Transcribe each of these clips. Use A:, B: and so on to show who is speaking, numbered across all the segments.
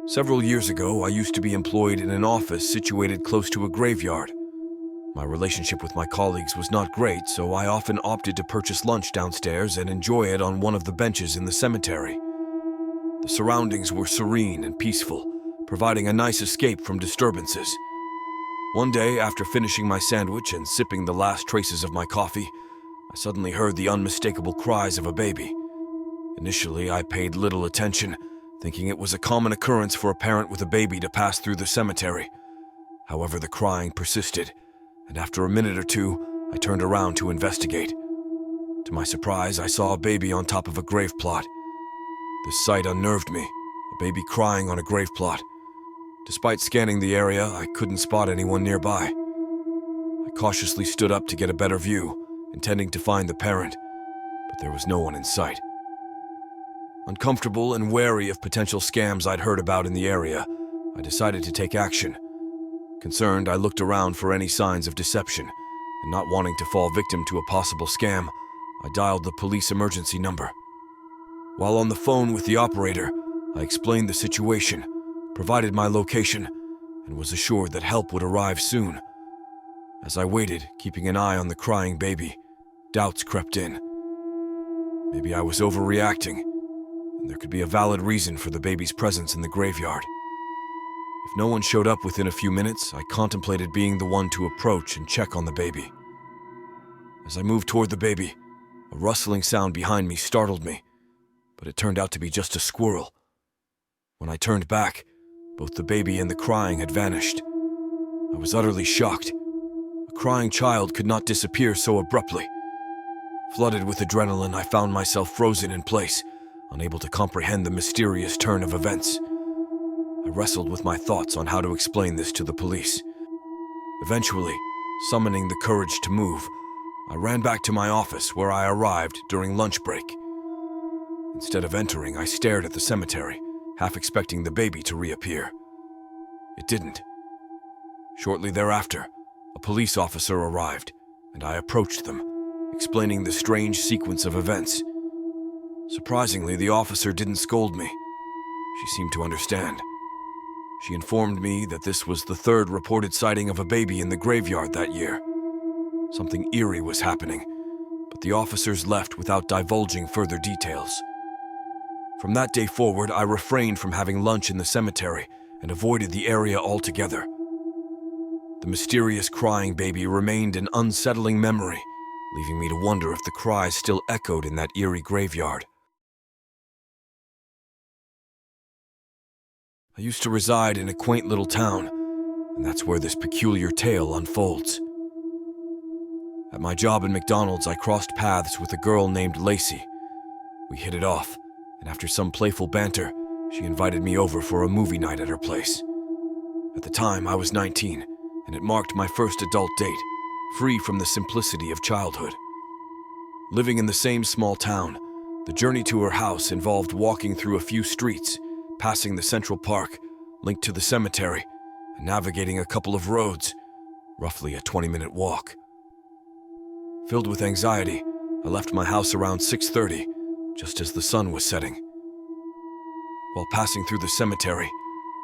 A: Several years ago, I used to be employed in an office situated close to a graveyard. My relationship with my colleagues was not great, so I often opted to purchase lunch downstairs and enjoy it on one of the benches in the cemetery. The surroundings were serene and peaceful, providing a nice escape from disturbances. One day, after finishing my sandwich and sipping the last traces of my coffee, I suddenly heard the unmistakable cries of a baby. Initially, I paid little attention, thinking it was a common occurrence for a parent with a baby to pass through the cemetery. However, the crying persisted, and after a minute or two, I turned around to investigate. To my surprise, I saw a baby on top of a grave plot. This sight unnerved me, a baby crying on a grave plot. Despite scanning the area, I couldn't spot anyone nearby. I cautiously stood up to get a better view, intending to find the parent, but there was no one in sight. Uncomfortable and wary of potential scams I'd heard about in the area, I decided to take action. Concerned, I looked around for any signs of deception, and not wanting to fall victim to a possible scam, I dialed the police emergency number. While on the phone with the operator, I explained the situation, provided my location, and was assured that help would arrive soon. As I waited, keeping an eye on the crying baby, doubts crept in. Maybe I was overreacting, and there could be a valid reason for the baby's presence in the graveyard. If no one showed up within a few minutes, I contemplated being the one to approach and check on the baby. As I moved toward the baby, a rustling sound behind me startled me, but it turned out to be just a squirrel. When I turned back, both the baby and the crying had vanished. I was utterly shocked. A crying child could not disappear so abruptly. Flooded with adrenaline, I found myself frozen in place, unable to comprehend the mysterious turn of events. I wrestled with my thoughts on how to explain this to the police. Eventually, summoning the courage to move, I ran back to my office where I arrived during lunch break. Instead of entering, I stared at the cemetery, half expecting the baby to reappear. It didn't. Shortly thereafter, a police officer arrived, and I approached them, explaining the strange sequence of events. Surprisingly, the officer didn't scold me. She seemed to understand. She informed me that this was the third reported sighting of a baby in the graveyard that year. Something eerie was happening, but the officers left without divulging further details. From that day forward, I refrained from having lunch in the cemetery and avoided the area altogether. The mysterious crying baby remained an unsettling memory, leaving me to wonder if the cries still echoed in that eerie graveyard. I used to reside in a quaint little town, and that's where this peculiar tale unfolds. At my job in McDonald's, I crossed paths with a girl named Lacey. We hit it off, and after some playful banter, she invited me over for a movie night at her place. At the time, I was 19, and it marked my first adult date, free from the simplicity of childhood. Living in the same small town, the journey to her house involved walking through a few streets, passing the Central Park, linked to the cemetery, and navigating a couple of roads, roughly a 20-minute walk. Filled with anxiety, I left my house around 6:30, just as the sun was setting. While passing through the cemetery,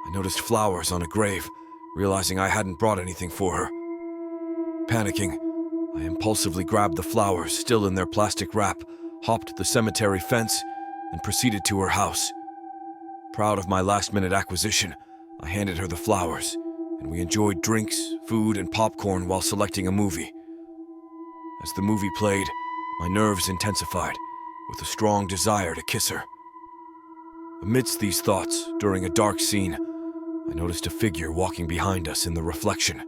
A: I noticed flowers on a grave, realizing I hadn't brought anything for her. Panicking, I impulsively grabbed the flowers still in their plastic wrap, hopped the cemetery fence, and proceeded to her house. Proud of my last-minute acquisition, I handed her the flowers, and we enjoyed drinks, food, and popcorn while selecting a movie. As the movie played, my nerves intensified, with a strong desire to kiss her. Amidst these thoughts, during a dark scene, I noticed a figure walking behind us in the reflection.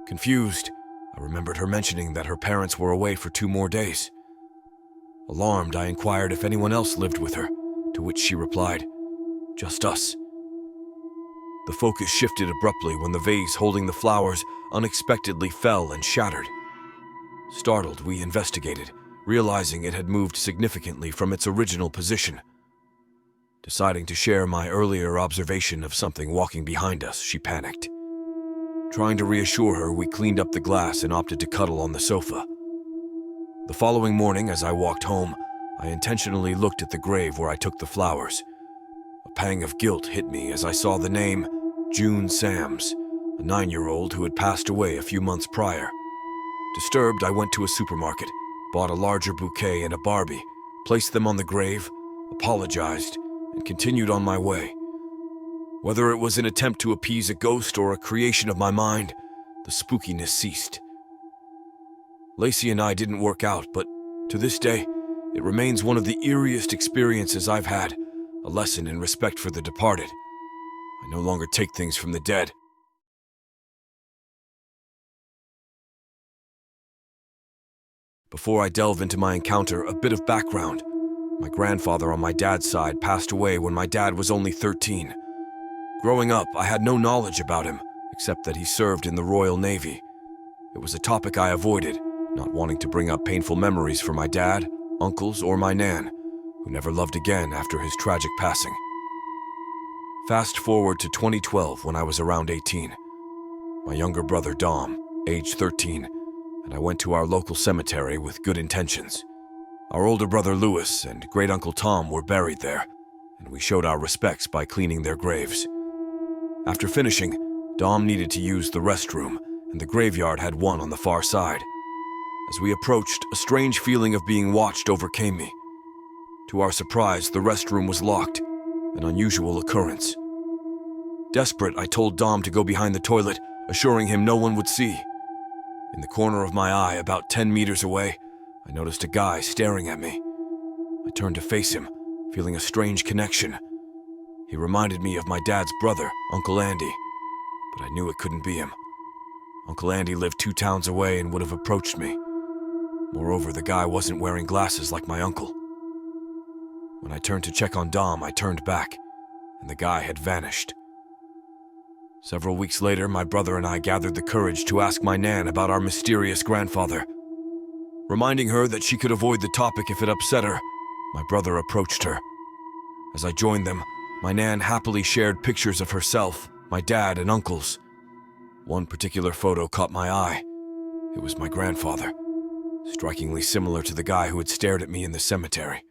A: Confused, I remembered her mentioning that her parents were away for 2 more days. Alarmed, I inquired if anyone else lived with her, to which she replied, "Just us." The focus shifted abruptly when the vase holding the flowers unexpectedly fell and shattered. Startled, we investigated, realizing it had moved significantly from its original position. Deciding to share my earlier observation of something walking behind us, she panicked. Trying to reassure her, we cleaned up the glass and opted to cuddle on the sofa. The following morning, as I walked home, I intentionally looked at the grave where I took the flowers. A pang of guilt hit me as I saw the name June Sams, a 9-year-old who had passed away a few months prior. Disturbed, I went to a supermarket, bought a larger bouquet and a Barbie, placed them on the grave, apologized, and continued on my way. Whether it was an attempt to appease a ghost or a creation of my mind, the spookiness ceased. Lacey and I didn't work out, but to this day, it remains one of the eeriest experiences I've had, a lesson in respect for the departed. I no longer take things from the dead. Before I delve into my encounter, a bit of background. My grandfather on my dad's side passed away when my dad was only 13. Growing up, I had no knowledge about him, except that he served in the Royal Navy. It was a topic I avoided, not wanting to bring up painful memories for my dad, uncles, or my nan, who never loved again after his tragic passing. Fast forward to 2012 when I was around 18. My younger brother Dom, age 13, and I went to our local cemetery with good intentions. Our older brother Louis and great-uncle Tom were buried there, and we showed our respects by cleaning their graves. After finishing, Dom needed to use the restroom, and the graveyard had one on the far side. As we approached, a strange feeling of being watched overcame me. To our surprise, the restroom was locked, an unusual occurrence. Desperate, I told Dom to go behind the toilet, assuring him no one would see. In the corner of my eye, about 10 meters away, I noticed a guy staring at me. I turned to face him, feeling a strange connection. He reminded me of my dad's brother, Uncle Andy, but I knew it couldn't be him. Uncle Andy lived 2 towns away and would have approached me. Moreover, the guy wasn't wearing glasses like my uncle. When I turned to check on Dom, I turned back, and the guy had vanished. Several weeks later, my brother and I gathered the courage to ask my nan about our mysterious grandfather. Reminding her that she could avoid the topic if it upset her, my brother approached her. As I joined them, my nan happily shared pictures of herself, my dad, and uncles. One particular photo caught my eye. It was my grandfather, strikingly similar to the guy who had stared at me in the cemetery.